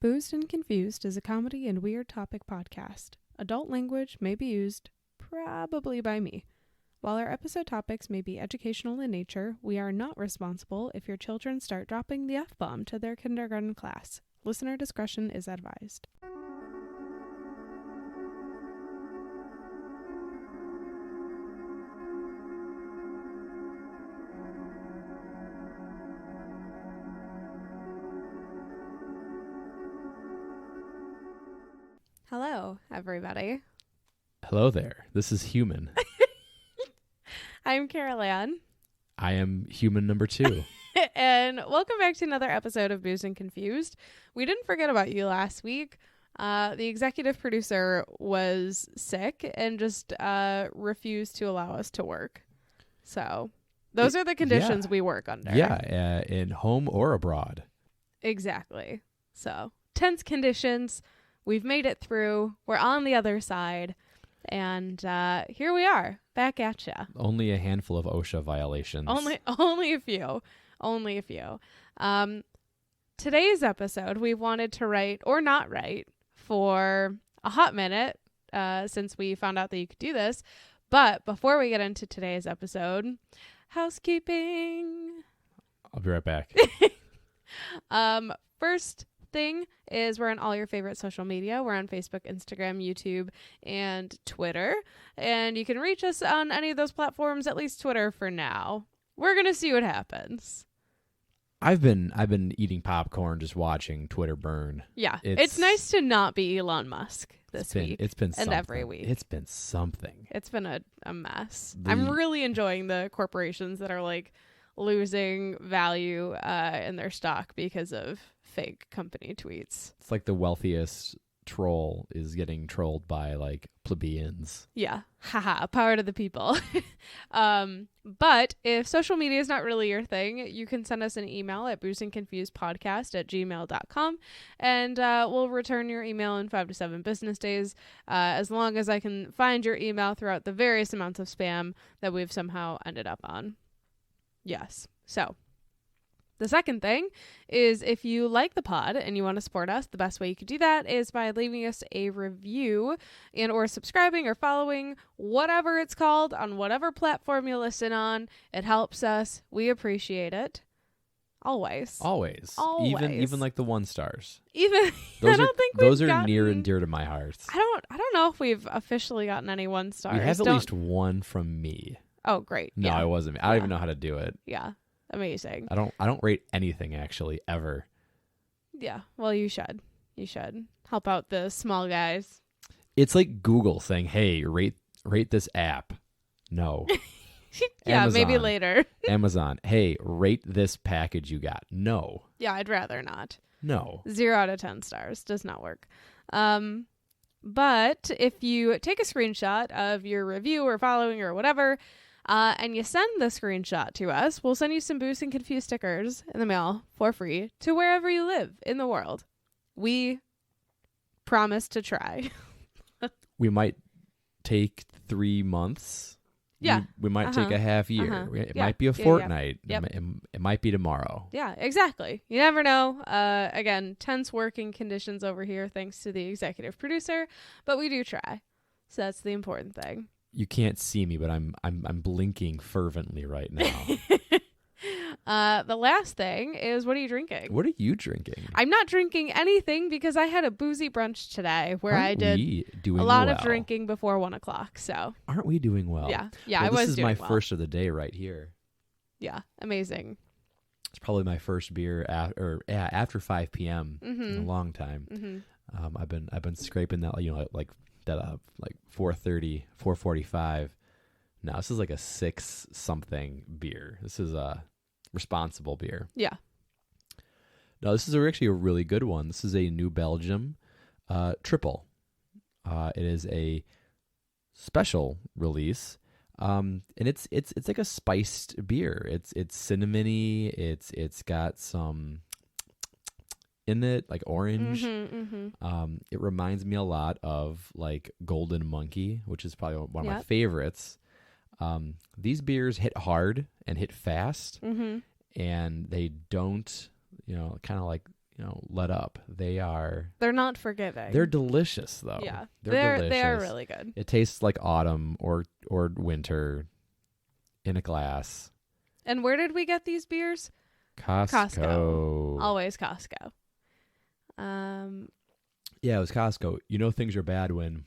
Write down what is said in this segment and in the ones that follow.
Boozed and Confused is a comedy and weird topic podcast. Adult language may be used, probably by me. While our episode topics may be educational in nature, we are not responsible if your children start dropping the F-bomb to their kindergarten class. Listener discretion is advised. Hello, everybody. Hello there. This is Human. I'm Carol Ann. I am Human number 2. And welcome back to another episode of Boozed and Confused. We didn't forget about you last week. The executive producer was sick and just refused to allow us to work. So those are the conditions we work under. Yeah, in home or abroad. Exactly. So tense conditions. We've made it through. We're on the other side. And here we are, back at ya. Only a handful of OSHA violations. Only a few. Only a few. Today's episode, we wanted to write, or not write, for a hot minute, since we found out that you could do this. But before we get into today's episode, housekeeping. I'll be right back. First thing is we're on all your favorite social media. We're on Facebook, Instagram, YouTube, and Twitter. And you can reach us on any of those platforms, at least Twitter for now. We're going to see what happens. I've been eating popcorn just watching Twitter burn. Yeah. It's nice to not be Elon Musk this week. It's been something. And every week. It's been something. It's been a mess. I'm really enjoying the corporations that are like losing value in their stock because of fake company tweets. It's like the wealthiest troll is getting trolled by like plebeians. Yeah. Haha. Power to the people. But if social media is not really your thing, you can send us an email at boozedandconfusedpodcast@gmail.com and we'll return your email in 5 to 7 business days, as long as I can find your email throughout the various amounts of spam that we've somehow ended up on. Yes. So the second thing is if you like the pod and you want to support us, the best way you could do that is by leaving us a review and or subscribing or following, whatever it's called, on whatever platform you listen on. It helps us. We appreciate it. Always. Even like the 1 stars. Even those I don't think those we've are gotten, near and dear to my heart. I don't know if we've officially gotten any 1 stars. We have at least one from me. Oh, great. No, yeah. it wasn't me. I don't even know how to do it. Yeah. Amazing. I don't rate anything actually ever. Yeah. Well, you should. You should help out the small guys. It's like Google saying, "Hey, rate this app." No. Yeah, Amazon, maybe later. Amazon, "Hey, rate this package you got." No. Yeah, I'd rather not. No. 0 out of 10 stars. Does not work. But if you take a screenshot of your review or following or whatever, and you send the screenshot to us, we'll send you some Boozed and Confused stickers in the mail for free to wherever you live in the world. We promise to try. We might take 3 months. Yeah. We might take a half year. It might be a fortnight. Yep. It might be tomorrow. Yeah, exactly. You never know. Again, tense working conditions over here thanks to the executive producer, but we do try. So that's the important thing. You can't see me, but I'm blinking fervently right now. The last thing is, what are you drinking? What are you drinking? I'm not drinking anything because I had a boozy brunch today where I did a lot of drinking before 1 o'clock. So aren't we doing well? Yeah, well, I was doing well. This is my first of the day right here. Yeah, amazing. It's probably my first beer after 5 p.m. in a long time. Mm-hmm. I've been scraping that like 4:30, 4:45. No, this is like a 6 something beer. This is a responsible beer. Yeah. No, this is actually a really good one. This is a New Belgium triple. It is a special release, and it's like a spiced beer. It's cinnamony. It's got some in it, like orange. It reminds me a lot of like Golden Monkey, which is probably one of my favorites. These beers hit hard and hit fast, and they don't, kind of like let up. They're not forgiving. They're delicious though. Yeah. They're delicious. They are really good. It tastes like autumn or winter in a glass. And where did we get these beers? Costco. Always Costco. Yeah, it was Costco. Things are bad when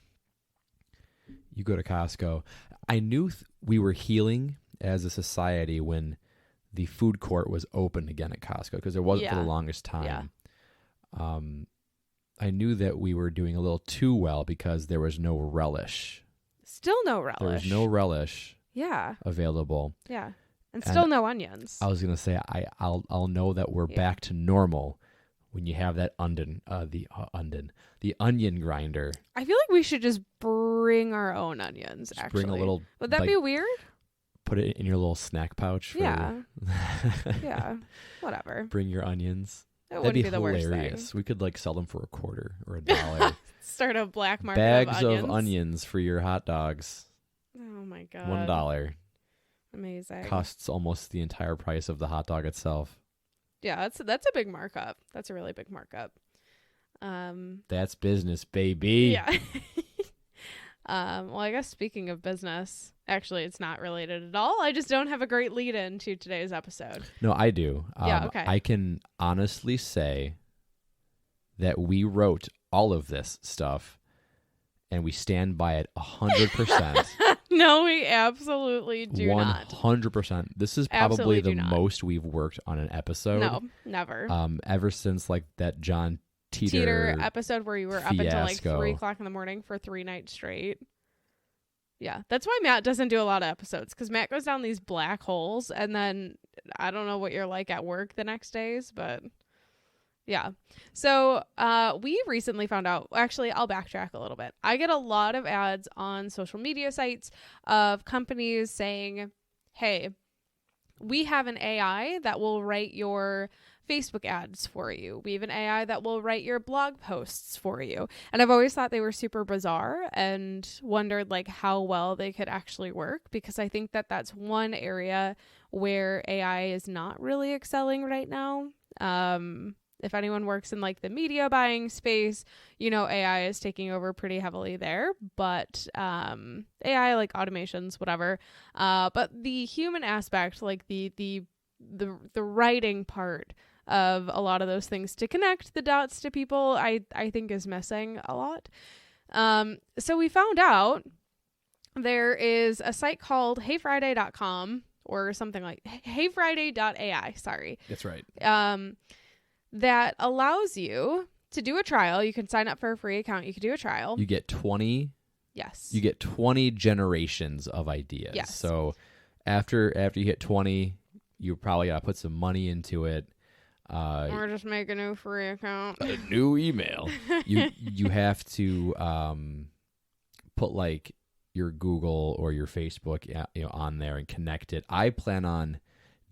you go to Costco. I knew we were healing as a society when the food court was open again at Costco, because there wasn't for the longest time. Yeah. I knew that we were doing a little too well because there was no relish. Still no relish. There was no relish. Yeah. Available. Yeah. And still no onions. I was gonna say I'll know that we're back to normal when you have that the onion grinder. I feel like we should just bring our own onions. Just actually, bring a little. Would that be weird? Put it in your little snack pouch. Yeah. Yeah. Whatever. Bring your onions. That'd be hilarious. The worst thing. We could sell them for $0.25 or $1. Start a black market. Bags of onions for your hot dogs. Oh my god. $1. Amazing. Costs almost the entire price of the hot dog itself. Yeah, that's a big markup. That's a really big markup. That's business, baby. Yeah. Well, I guess speaking of business, actually, it's not related at all. I just don't have a great lead in to today's episode. No, I do. Yeah, okay. I can honestly say that we wrote all of this stuff, and we stand by it 100%. No, we absolutely do 100%. not. 100%. This is probably the not. most we've worked on an episode. No, never. Ever since that John Teeter episode where you were fiasco. Up until 3 o'clock in the morning for 3 nights straight. Yeah, that's why Matt doesn't do a lot of episodes, because Matt goes down these black holes, and then I don't know what you're like at work the next days, but yeah. So we recently found out, actually, I'll backtrack a little bit. I get a lot of ads on social media sites of companies saying, hey, we have an AI that will write your Facebook ads for you. We have an AI that will write your blog posts for you. And I've always thought they were super bizarre and wondered how well they could actually work, because I think that that's one area where AI is not really excelling right now. If anyone works in the media buying space, AI is taking over pretty heavily there, but AI automations, whatever. But the human aspect, the writing part of a lot of those things to connect the dots to people, I think is missing a lot. So we found out there is a site called heyfriday.com or something like heyfriday.ai. Sorry. That's right. That allows you to do a trial. You can sign up for a free account. You can do a trial. You get 20. Yes. You get 20 generations of ideas. Yes. So after you hit 20, you probably got to put some money into it. Or just make a new free account. A new email. You have to put your Google or your Facebook on there and connect it. I plan on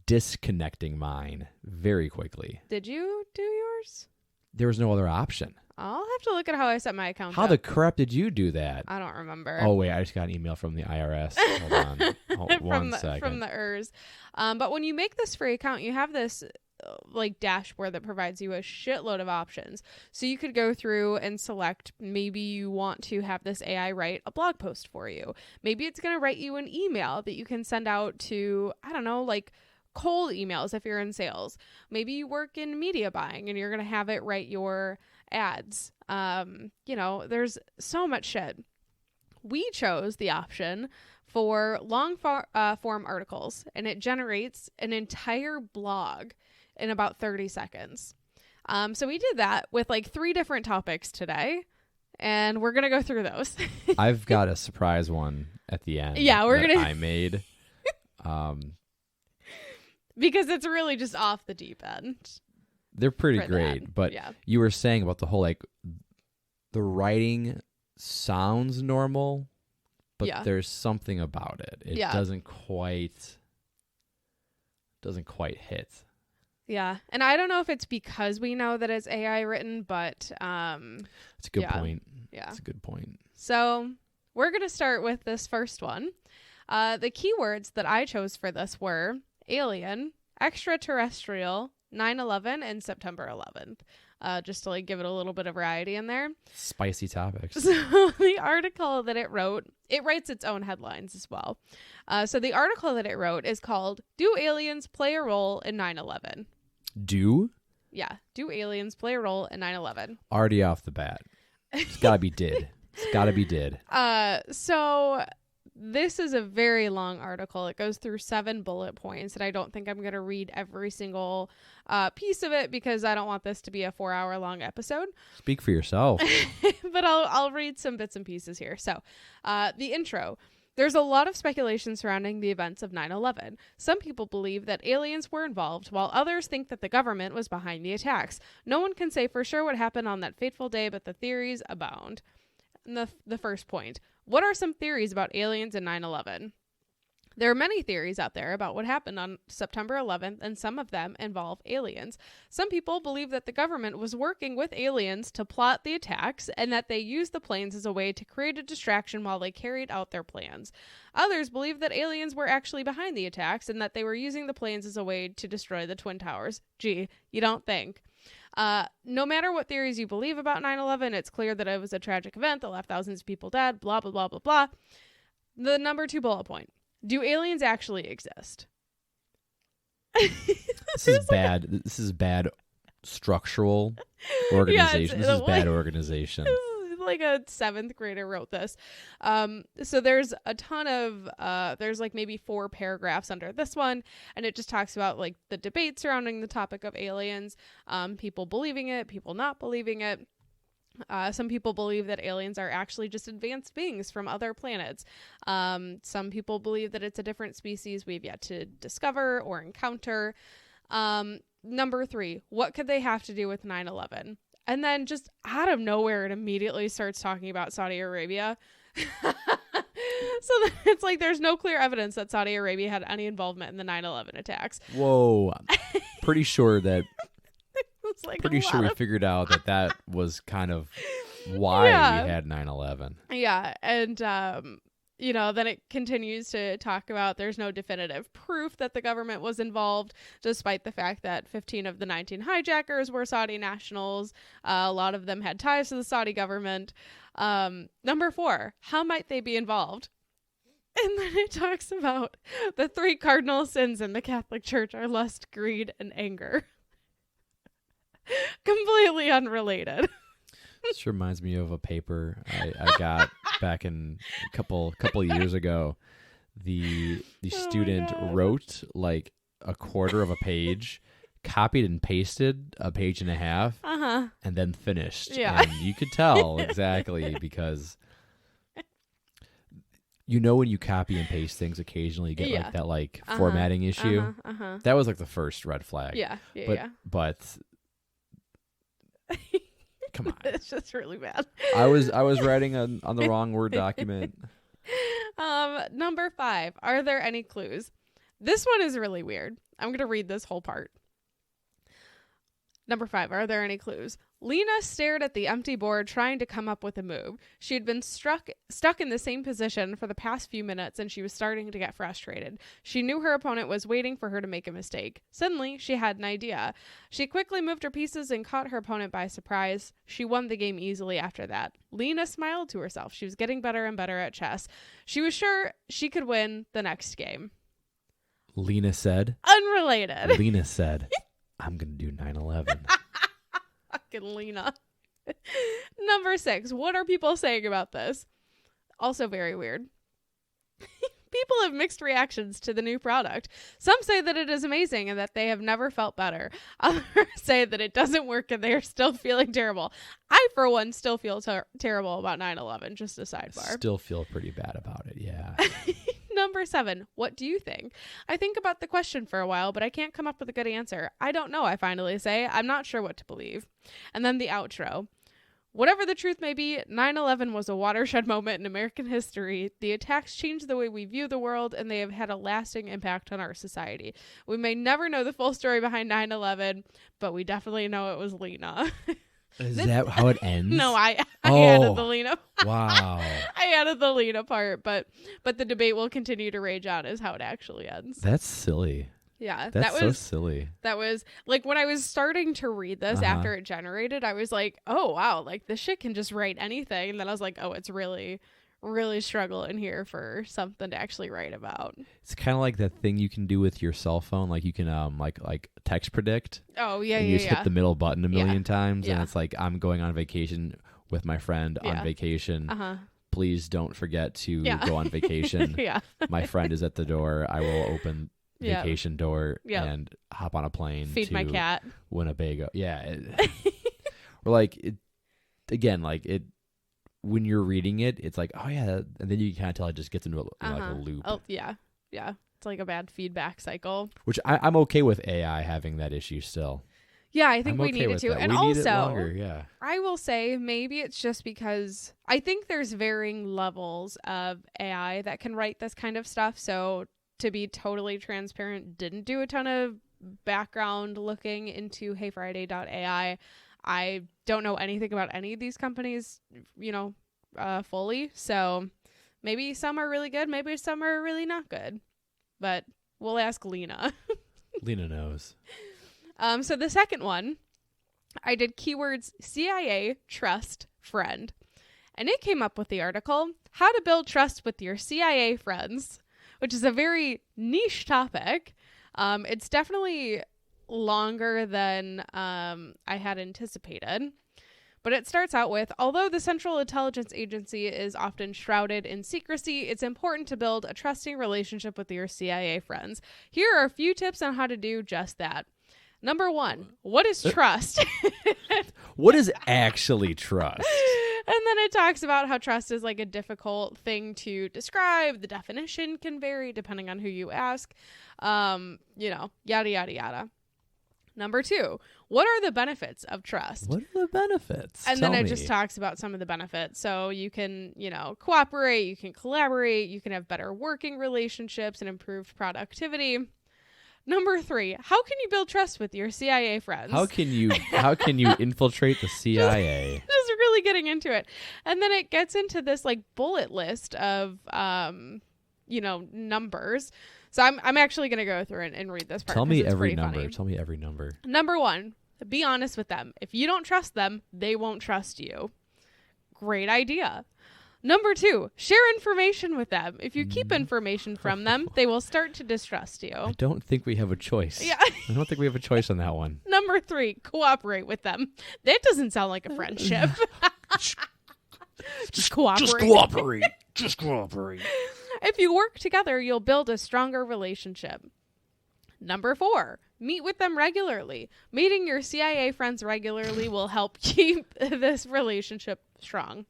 disconnecting mine very quickly. Did you do yours? There was no other option. I'll have to look at how I set my account How up. the crap did you do that? I don't remember. Oh, wait, I just got an email from the IRS. Hold on. One second. From the ERS. But when you make this free account, you have this dashboard that provides you a shitload of options. So you could go through and select, maybe you want to have this AI write a blog post for you. Maybe it's going to write you an email that you can send out to, I don't know, cold emails if you're in sales. Maybe you work in media buying and you're going to have it write your ads. There's so much shit. We chose the option for long form articles, and it generates an entire blog in about 30 seconds. So we did that with 3 different topics today, and we're going to go through those. I've got a surprise one at the end. Yeah, I made. Because it's really just off the deep end. They're pretty great, but you were saying about the whole the writing sounds normal, but there's something about it. It doesn't quite hit. Yeah, and I don't know if it's because we know that it's AI written, but it's a good point. Yeah, it's a good point. So we're gonna start with this first one. The keywords that I chose for this were alien, extraterrestrial, 9/11, and September 11th. just to like give it a little bit of variety in there. Spicy topics. So the article that it writes its own headlines as well. So the article that it wrote is called, "Do Aliens Play a Role in 9/11?" Do? Yeah. Do aliens play a role in 9/11? Already off the bat. It's gotta be did. It's gotta be did. So this is a very long article. It goes through 7 bullet points, and I don't think I'm going to read every single piece of it because I don't want this to be a 4-hour long episode. Speak for yourself. But I'll read some bits and pieces here. So the intro. There's a lot of speculation surrounding the events of 9/11. Some people believe that aliens were involved, while others think that the government was behind the attacks. No one can say for sure what happened on that fateful day, but the theories abound. And the first point. What are some theories about aliens in 9/11? There are many theories out there about what happened on September 11th, and some of them involve aliens. Some people believe that the government was working with aliens to plot the attacks and that they used the planes as a way to create a distraction while they carried out their plans. Others believe that aliens were actually behind the attacks and that they were using the planes as a way to destroy the Twin Towers. Gee, you don't think. No matter what theories you believe about 9/11, it's clear that it was a tragic event that left thousands of people dead, blah, blah, blah, blah, blah. The number 2 bullet point. Do aliens actually exist? This is bad. This is bad structural organization. This is bad organization. Like a 7th grader wrote this. So there's a ton of there's like maybe 4 paragraphs under this one, and it just talks about like the debate surrounding the topic of aliens, people believing it, people not believing it. Some people believe that aliens are actually just advanced beings from other planets. Some people believe that it's a different species we've yet to discover or encounter. Number 3, what could they have to do with 9/11? And then just out of nowhere, it immediately starts talking about Saudi Arabia. So it's like there's no clear evidence that Saudi Arabia had any involvement in the 9/11 attacks. Whoa. Pretty sure that Like we figured out that was kind of why we had 9/11. Yeah. And, then it continues to talk about there's no definitive proof that the government was involved, despite the fact that 15 of the 19 hijackers were Saudi nationals. A lot of them had ties to the Saudi government. Number 4, how might they be involved? And then it talks about the 3 cardinal sins in the Catholic Church are lust, greed, and anger. Completely unrelated. This reminds me of a paper I got back in a couple years ago. The student wrote like a quarter of a page, copied and pasted a page and a half, and then finished. Yeah. And you could tell exactly because when you copy and paste things, occasionally you get like that like formatting issue. That was like the first red flag. Yeah. But come on. It's just really bad. I was writing on the wrong Word document. Number 5. Are there any clues? This one is really weird. I'm going to read this whole part. Number 5. Are there any clues? Lena stared at the empty board, trying to come up with a move. She had been stuck in the same position for the past few minutes, and she was starting to get frustrated. She knew her opponent was waiting for her to make a mistake. Suddenly, she had an idea. She quickly moved her pieces and caught her opponent by surprise. She won the game easily after that. Lena smiled to herself. She was getting better and better at chess. She was sure she could win the next game. Lena said. Unrelated. Lena said, I'm going to do 9/11. Fucking Lena. Number 6. What are people saying about this? Also very weird. People have mixed reactions to the new product. Some say that it is amazing and that they have never felt better. Others say that it doesn't work and they are still feeling terrible. I, for one, still feel terrible about 9/11, just a sidebar. Still feel pretty bad about it, yeah. Number 7. What do you think? I think about the question for a while, but I can't come up with a good answer. I don't know, I finally say. I'm not sure what to believe. And then the outro. Whatever the truth may be, 9/11 was a watershed moment in American history. The attacks changed the way we view the world, and they have had a lasting impact on our society. We may never know the full story behind 9/11, but we definitely know it was Lena. Is that how it ends? No, I added the Lena. Wow. I added the Lena part, but the debate will continue to rage on is how it actually ends. That's silly. Yeah. That's so silly. That was like when I was starting to read this after it generated, I was like, oh, wow, like this shit can just write anything. And then I was like, oh, it's really, really struggling here for something to actually write about. It's kind of like that thing you can do with your cell phone. Like you can like text predict. Oh, yeah, and yeah, you just hit the middle button a million times. Yeah. And it's like, I'm going on vacation with my friend on vacation. Please don't forget to go on vacation. My friend is at the door. I will open vacation door and hop on a plane. Feed to my cat. Winnebago. Yeah. Or like it again, like it when you're reading it, it's like, oh yeah, and then you kind of tell it just gets into like a loop. Oh yeah. Yeah. It's like a bad feedback cycle. Which I'm okay with AI having that issue still. Yeah, I think I'm we okay need it with to. that. And we also, need it longer, yeah. I will say maybe it's just because I think there's varying levels of AI that can write this kind of stuff. So to be totally transparent, didn't do a ton of background looking into HeyFriday.ai. I don't know anything about any of these companies, fully. So maybe some are really good. Maybe some are really not good. But we'll ask Lena. Lena knows. So the second one, I did keywords CIA, trust, friend. And it came up with the article, How to Build Trust with Your CIA Friends, which is a very niche topic. It's definitely longer than I had anticipated. But it starts out with, although the Central Intelligence Agency is often shrouded in secrecy, it's important to build a trusting relationship with your CIA friends. Here are a few tips on how to do just that. Number 1, what is trust? What is actually trust? And then it talks about how trust is like a difficult thing to describe. The definition can vary depending on who you ask. Yada, yada, yada. Number 2, what are the benefits of trust? What are the benefits? And Tell then it me. just talks about some of the benefits. So you can, cooperate, you can collaborate, you can have better working relationships and improved productivity. Number 3, how can you build trust with your CIA friends? How can you infiltrate the CIA? Just really getting into it. And then it gets into this like bullet list of numbers. So I'm actually going to go through and read this part. Tell me every number. number. Tell me every number. Number 1, be honest with them. If you don't trust them, they won't trust you. Great idea. Number 2, share information with them. If you keep information from them, they will start to distrust you. I don't think we have a choice. Yeah. I don't think we have a choice on that one. Number 3, cooperate with them. That doesn't sound like a friendship. Just cooperate. Just cooperate. Just cooperate. If you work together, you'll build a stronger relationship. Number 4, meet with them regularly. Meeting your CIA friends regularly will help keep this relationship strong.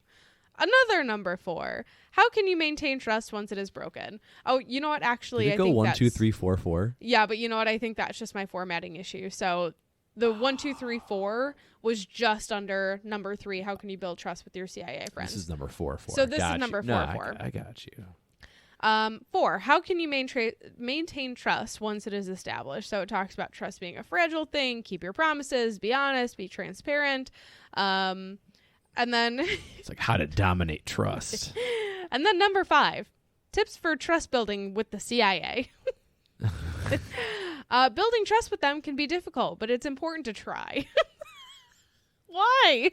Another number 4, how can you maintain trust once it is broken? Oh, you know what? Actually, Did it go I think 1, 2, 3, 4, 4? Yeah, but you know what? I think that's just my formatting issue. So the 1, 2, 3, 4 was just under number 3. How can you build trust with your CIA friends? This is number 4. So this is number 4. I got you. 4, how can you maintain trust once it is established? So it talks about trust being a fragile thing. Keep your promises. Be honest. Be transparent. And then it's like how to dominate trust. And then number 5, tips for trust building with the CIA. Building trust with them can be difficult, but it's important to try. Why?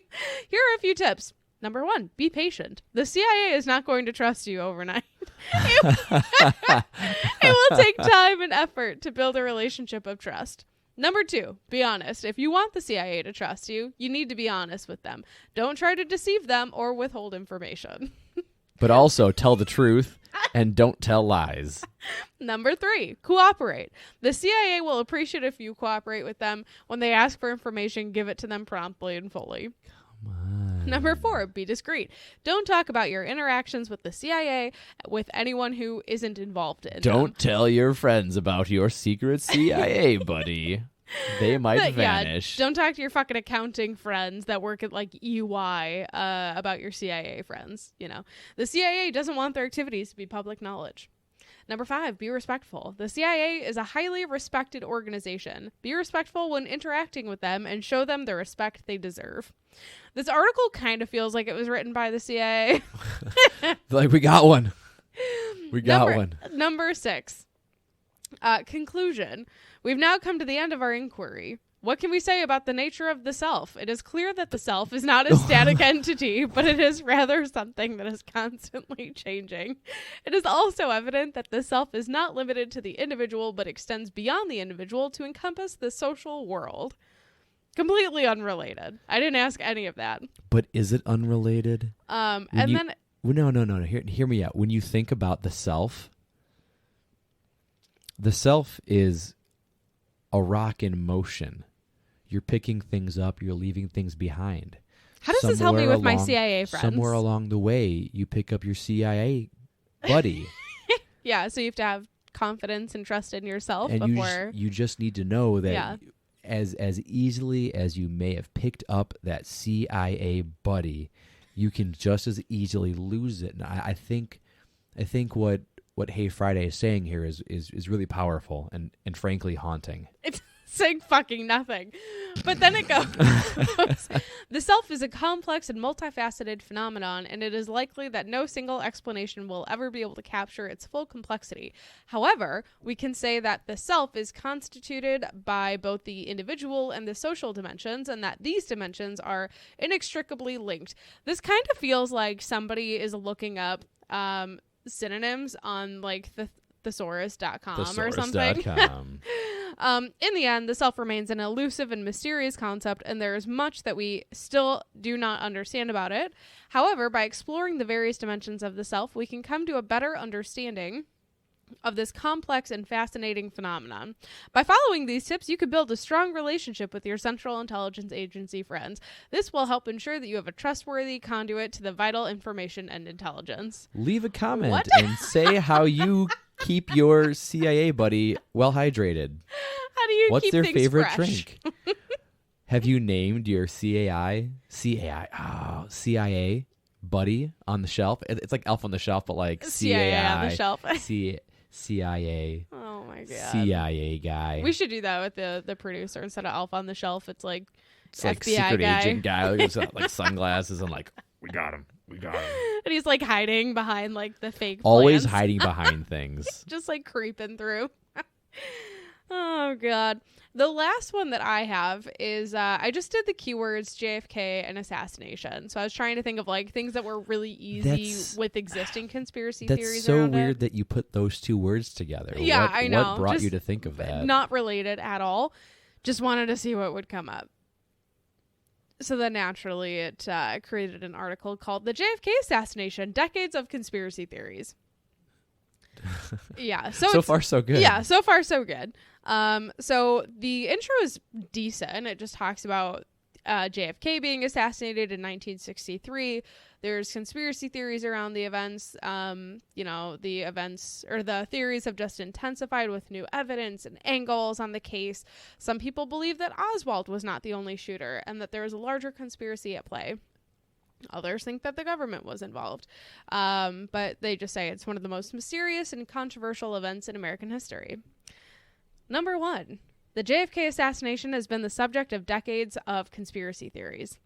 Here are a few tips. Number 1, be patient. The CIA is not going to trust you overnight. It will take time and effort to build a relationship of trust. Number 2, be honest. If you want the CIA to trust you, you need to be honest with them. Don't try to deceive them or withhold information. But also tell the truth and don't tell lies. Number 3, cooperate. The CIA will appreciate if you cooperate with them. When they ask for information, give it to them promptly and fully. Come on. Number 4, be discreet. Don't talk about your interactions with the CIA with anyone who isn't involved in Don't them. tell your friends about your secret CIA, buddy. They might vanish. Yeah, don't talk to your fucking accounting friends that work at like EY about your CIA friends. The CIA doesn't want their activities to be public knowledge. Number 5, be respectful. The CIA is a highly respected organization. Be respectful when interacting with them and show them the respect they deserve. This article kind of feels like it was written by the CIA. Like, we got one. We got one. Number 6. Conclusion. We've now come to the end of our inquiry. What can we say about the nature of the self? It is clear that the self is not a static entity, but it is rather something that is constantly changing. It is also evident that the self is not limited to the individual, but extends beyond the individual to encompass the social world. Completely unrelated. I didn't ask any of that. But is it unrelated? No. Hear me out. When you think about the self is a rock in motion. You're picking things up. You're leaving things behind. How does this help me with my CIA friends? Somewhere along the way, you pick up your CIA buddy. Yeah, so you have to have confidence and trust in yourself and before. You just need to know that Yeah. as easily as you may have picked up that CIA buddy, you can just as easily lose it. And I think what Hey Friday is saying here is really powerful and frankly haunting. It's saying fucking nothing. But then it goes, the self is a complex and multifaceted phenomenon, and it is likely that no single explanation will ever be able to capture its full complexity. However, we can say that the self is constituted by both the individual and the social dimensions, and that these dimensions are inextricably linked. This kind of feels like somebody is looking up synonyms on like the thesaurus.com or something. In the end, the self remains an elusive and mysterious concept, and there is much that we still do not understand about it. However, by exploring the various dimensions of the self, we can come to a better understanding of this complex and fascinating phenomenon. By following these tips, you could build a strong relationship with your Central Intelligence Agency friends. This will help ensure that you have a trustworthy conduit to the vital information and intelligence. Leave a comment and say how you keep your CIA buddy well hydrated. How do you What's keep their things favorite fresh? drink? Have you named your CIA buddy on the shelf? It's like Elf on the Shelf, but like CIA on the shelf. CIA. Oh my god. CIA guy. We should do that with the producer instead of Elf on the Shelf. It's like like FBI secret guy. agent guy with like sunglasses and like we got him. And he's like hiding behind like the fake Always plants. hiding behind things. Just like creeping through. Oh god. The last one that I have is I just did the keywords JFK and assassination. So I was trying to think of like things that were really easy with existing conspiracy theories. That's so around weird it. that you put those two words together. Yeah, I know. What brought Just you to think of that? Not related at all. Just wanted to see what would come up. So then naturally it created an article called The JFK Assassination, Decades of Conspiracy Theories. Yeah. So far, so good. Yeah, so far, so good. So the intro is decent. It just talks about JFK being assassinated in 1963. There's conspiracy theories around the events. The events or the theories have just intensified with new evidence and angles on the case. Some people believe that Oswald was not the only shooter and that there is a larger conspiracy at play. Others think that the government was involved. But they just say it's one of the most mysterious and controversial events in American history. Number 1, the JFK assassination has been the subject of decades of conspiracy theories.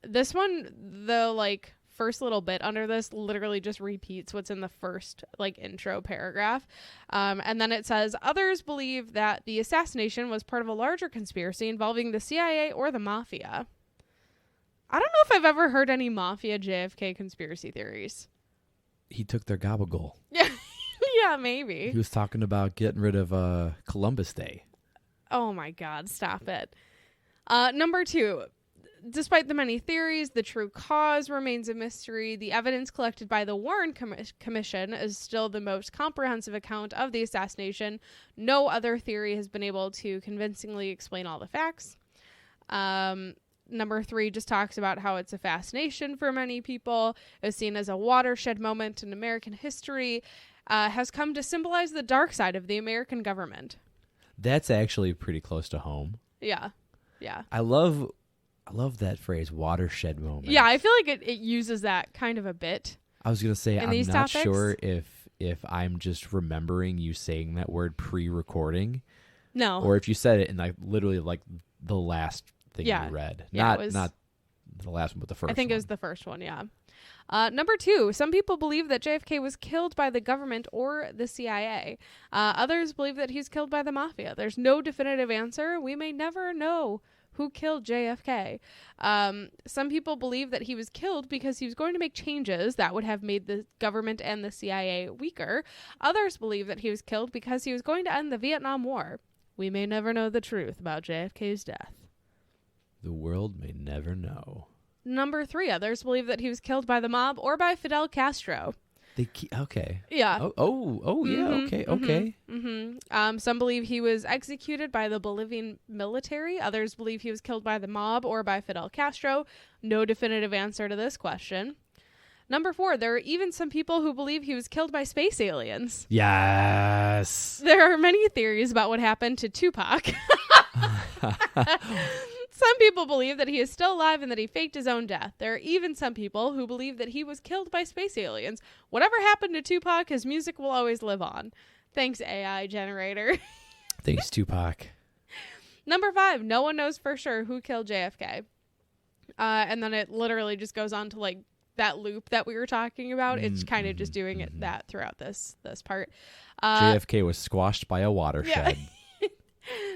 This one, the first little bit under this literally just repeats what's in the first intro paragraph. And then it says, others believe that the assassination was part of a larger conspiracy involving the CIA or the mafia. I don't know if I've ever heard any mafia JFK conspiracy theories. He took their gabagool. Yeah. Yeah, maybe. He was talking about getting rid of Columbus Day. Oh my God, stop it. Number 2, despite the many theories, the true cause remains a mystery. The evidence collected by the Warren Commission is still the most comprehensive account of the assassination. No other theory has been able to convincingly explain all the facts. Number 3 just talks about how it's a fascination for many people. It's seen as a watershed moment in American history. Has come to symbolize the dark side of the American government. That's actually pretty close to home. Yeah. Yeah. I love that phrase, watershed moment. Yeah, I feel like it uses that kind of a bit. I was going to say, I'm not topics. sure if I'm just remembering you saying that word pre-recording. No. Or if you said it in literally the last thing you read. Yeah, not the last one, but the first one. I think it was the first one, yeah. Number 2, some people believe that JFK was killed by the government or the CIA. Others believe that he's killed by the mafia. There's no definitive answer. We may never know who killed JFK. Some people believe that he was killed because he was going to make changes that would have made the government and the CIA weaker. Others believe that he was killed because he was going to end the Vietnam War. We may never know the truth about JFK's death. The world may never know. Number 3, others believe that he was killed by the mob or by Fidel Castro. Okay. Yeah. Yeah. Okay. Some believe he was executed by the Bolivian military. Others believe he was killed by the mob or by Fidel Castro. No definitive answer to this question. Number 4, there are even some people who believe he was killed by space aliens. Yes. There are many theories about what happened to Tupac. Some people believe that he is still alive and that he faked his own death. There are even some people who believe that he was killed by space aliens. Whatever happened to Tupac, his music will always live on. Thanks, AI generator. Thanks, Tupac. Number 5, no one knows for sure who killed JFK. And then it literally just goes on to like that loop that we were talking about. It's kind of just doing it that throughout this part. JFK was squashed by a watershed. Yeah.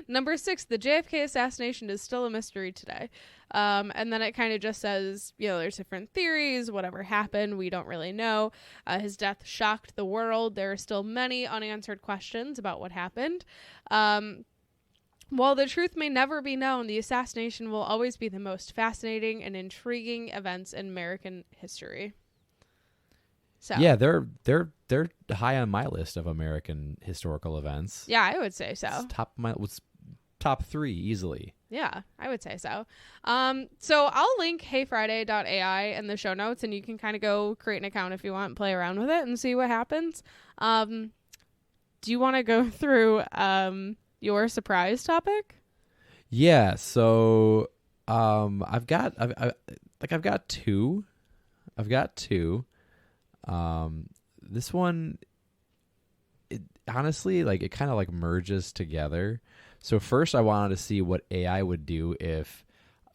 Number 6, the JFK assassination is still a mystery today. And then it kind of just says, there's different theories, whatever happened, we don't really know. His death shocked the world. There are still many unanswered questions about what happened. While the truth may never be known, the assassination will always be the most fascinating and intriguing events in American history. So yeah, they're high on my list of American historical events. Yeah, I would say so. It's top 3 easily. Yeah, I would say so. So I'll link heyfriday.ai in the show notes, and you can kind of go create an account if you want, play around with it, and see what happens. Do you want to go through your surprise topic? Yeah. So I've got two. This one, honestly, it kind of merges together. So first I wanted to see what AI would do if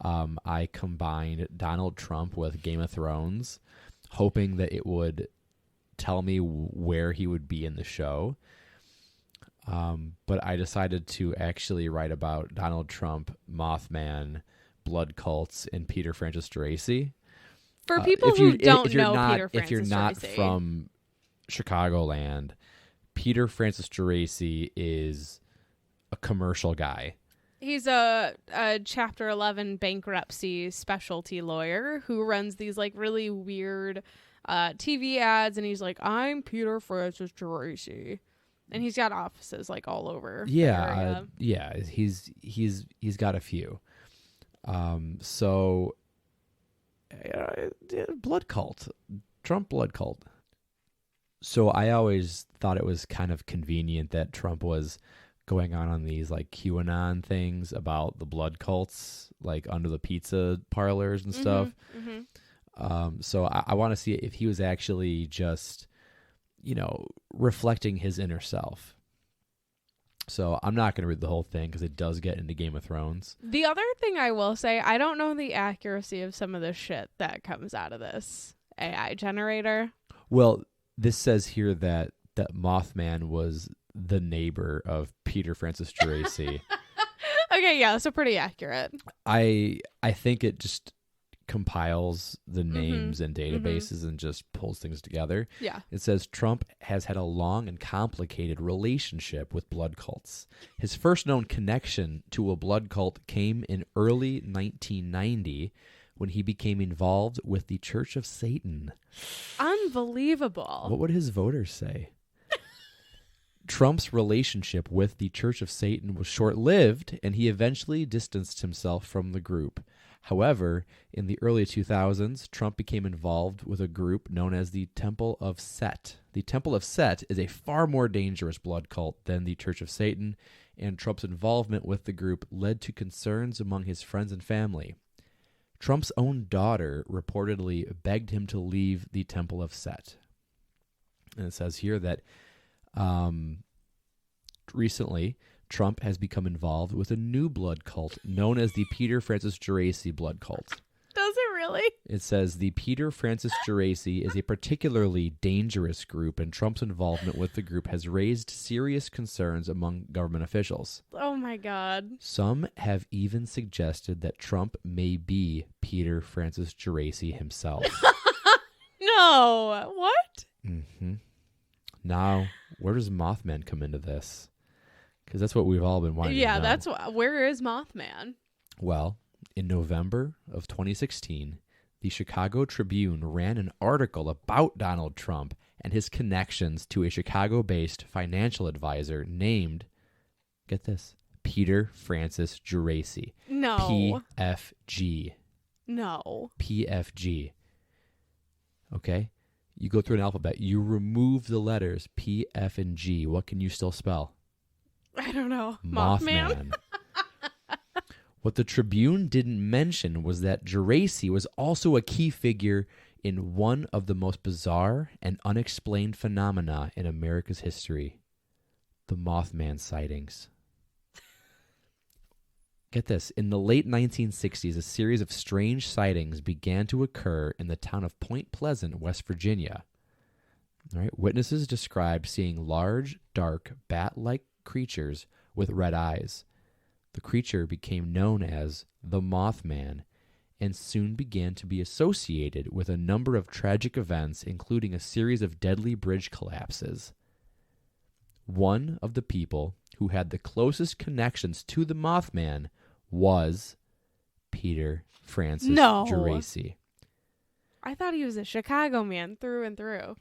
I combined Donald Trump with Game of Thrones, hoping that it would tell me where he would be in the show. But I decided to actually write about Donald Trump, Mothman, blood cults, and Peter Francis Geraci. For people who don't know Peter Francis Geraci. If you're not from Chicagoland, Peter Francis Geraci is a commercial guy. He's a Chapter 11 bankruptcy specialty lawyer who runs these really weird TV ads, and he's like, I'm Peter Francis Geraci. And he's got offices all over. Yeah, he's got a few. So blood cult, Trump blood cult. So I always thought it was kind of convenient that Trump was going on these QAnon things about the blood cults, under the pizza parlors and stuff. So I want to see if he was actually just, reflecting his inner self. So I'm not going to read the whole thing because it does get into Game of Thrones. The other thing I will say, I don't know the accuracy of some of the shit that comes out of this AI generator. Well, this says here that Mothman was the neighbor of Peter Francis Geraci. Okay, yeah, so pretty accurate. I think it just compiles the names and databases and just pulls things together. Yeah. It says Trump has had a long and complicated relationship with blood cults. His first known connection to a blood cult came in early 1990 when he became involved with the Church of Satan. Unbelievable. What would his voters say? Trump's relationship with the Church of Satan was short-lived, and he eventually distanced himself from the group. However, in the early 2000s, Trump became involved with a group known as the Temple of Set. The Temple of Set is a far more dangerous blood cult than the Church of Satan, and Trump's involvement with the group led to concerns among his friends and family. Trump's own daughter reportedly begged him to leave the Temple of Set. And it says here that recently, Trump has become involved with a new blood cult known as the Peter Francis Geraci blood cult. Does it Really? It says the Peter Francis Geraci is a particularly dangerous group, and Trump's involvement with the group has raised serious concerns among government officials. Oh my God. Some have even suggested that Trump may be Peter Francis Geraci himself. No. What? Mm-hmm. Now, where does Mothman come into this? Because that's what we've all been wanting to know. Where is Mothman? Well, in November of 2016, the Chicago Tribune ran an article about Donald Trump and his connections to a Chicago-based financial advisor named, get this, Peter Francis Geraci. No. PFG. No. PFG. Okay? You go through an alphabet. You remove the letters P, F, and G. What can you still spell? I don't know. Mothman. What the Tribune didn't mention was that Geraci was also a key figure in one of the most bizarre and unexplained phenomena in America's history, the Mothman sightings. Get this. In the late 1960s, a series of strange sightings began to occur in the town of Point Pleasant, West Virginia. All right. Witnesses described seeing large, dark, bat-like creatures with red eyes. The creature became known as the Mothman and soon began to be associated with a number of tragic events, including a series of deadly bridge collapses. One of the people who had the closest connections to the Mothman was Peter Francis Geraci. I thought he was a Chicago man through and through.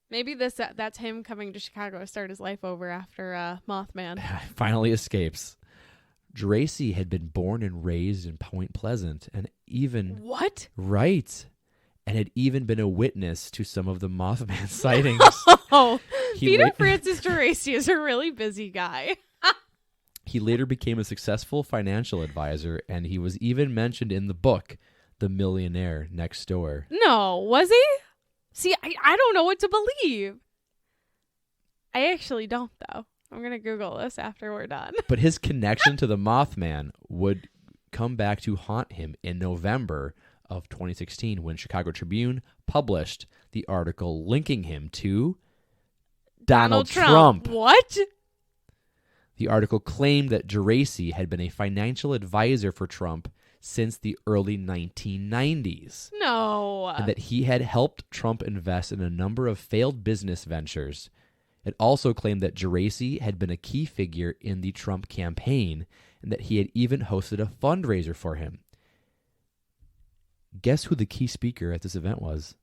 Maybe that's him coming to Chicago to start his life over after Mothman. Finally escapes. Geraci had been born and raised in Point Pleasant and even... What? Right. And had even been a witness to some of the Mothman sightings. Oh, Peter Francis Geraci is a really busy guy. He later became a successful financial advisor, and he was even mentioned in the book, The Millionaire Next Door. No, was he? See, I don't know what to believe. I actually don't, though. I'm going to Google this after we're done. But his connection to the Mothman would come back to haunt him in November of 2016 when Chicago Tribune published the article linking him to Donald Trump. What? The article claimed that Geraci had been a financial advisor for Trump since the early 1990s. No. And that he had helped Trump invest in a number of failed business ventures. It also claimed that Geraci had been a key figure in the Trump campaign and that he had even hosted a fundraiser for him. Guess who the key speaker at this event was?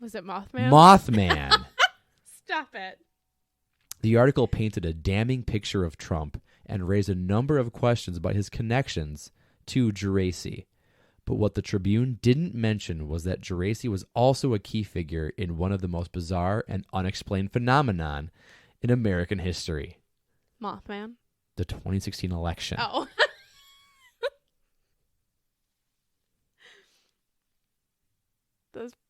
Was it Mothman? Mothman. Stop it. The article painted a damning picture of Trump and raised a number of questions about his connections to Geraci. But what the Tribune didn't mention was that Geraci was also a key figure in one of the most bizarre and unexplained phenomenon in American history. Mothman? The 2016 election. Oh.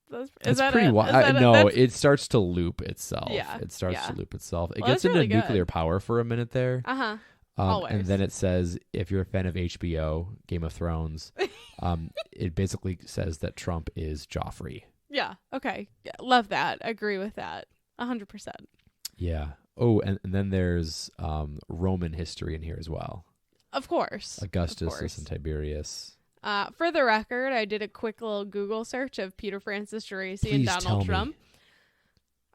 That's pretty wild. No, it starts to loop itself. Yeah. It starts to loop itself. It Well, gets that's into really nuclear good. power for a minute there. Uh-huh. Always. And then it says, if you're a fan of HBO, Game of Thrones, it basically says that Trump is Joffrey. Yeah. Okay. Yeah, love that. Agree with that. 100%. Yeah. Oh, and then there's Roman history in here as well. Of course. Augustus and Tiberius. For the record, I did a quick little Google search of Peter Francis Geraci and Donald Trump.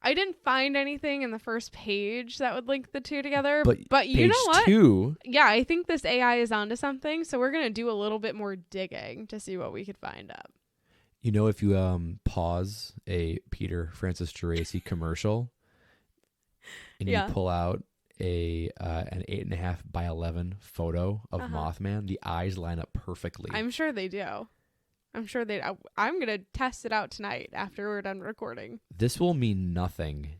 I didn't find anything in the first page that would link the two together. But you know what? Page 2. Yeah, I think this AI is onto something. So we're going to do a little bit more digging to see what we could find up. You know, if you pause a Peter Francis Geraci commercial and you pull out an 8.5 by 11 photo of Mothman, the eyes line up perfectly. I'm sure they do. I'm going to test it out tonight after we're done recording. This will mean nothing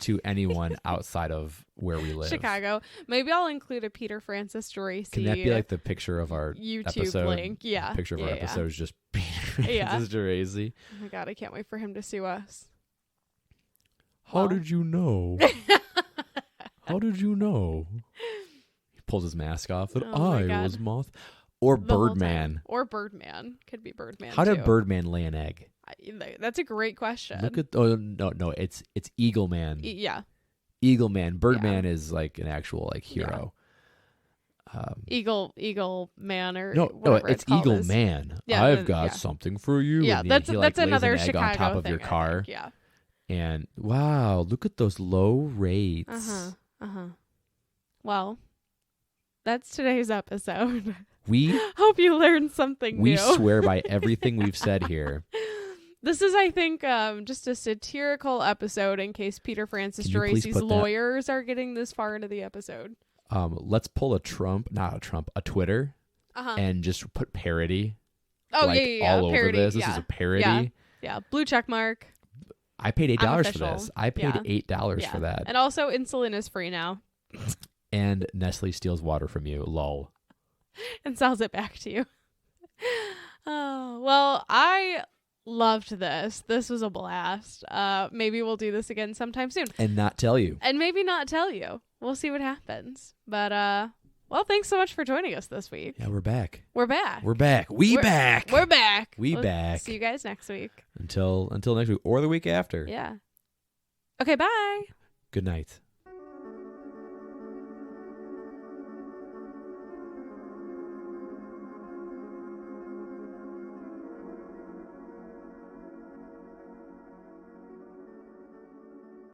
to anyone outside of where we live. Chicago. Maybe I'll include a Peter Francis Geraci. Can that be like the picture of our YouTube episode? link? Yeah. The picture of our episode is just Peter Francis Geraci. Oh my God, I can't wait for him to sue us. How did you know? How did you know? He pulls his mask off. That I was Moth. Or the whole Birdman. time. Or Birdman. Could be Birdman, How too. did Birdman lay an egg? That's a great question. Look at no, it's Eagle Man. Yeah. Eagle Man. Birdman is like an actual like hero. Eagle Man or no, whatever it's Eagle is. Man. Yeah, I've got something for you. Yeah, and that's he, like, lays another an egg Chicago on top of thing, your I car. think. Yeah. And wow, look at those low rates. Well, that's today's episode. We hope you learned something new. We swear by everything we've said here. This is, I think, just a satirical episode in case Peter Francis Geraci's lawyers are getting this far into the episode. Let's pull a Twitter, and just put parody. Oh, like, yeah. all parody, over this. This is a parody. Yeah. Blue check mark. I paid $8 for this. I paid $8 for that. And also, insulin is free now. And Nestle steals water from you. Lol. And sells it back to you. Oh, well, I loved this. This was a blast. Maybe we'll do this again sometime soon. And not tell you. And maybe not tell you. We'll see what happens. But, well, thanks so much for joining us this week. Yeah, we're back. We're back. We're back. We're back. We'll back. See you guys next week. Until next week or the week after. Yeah. Okay, bye. Good night.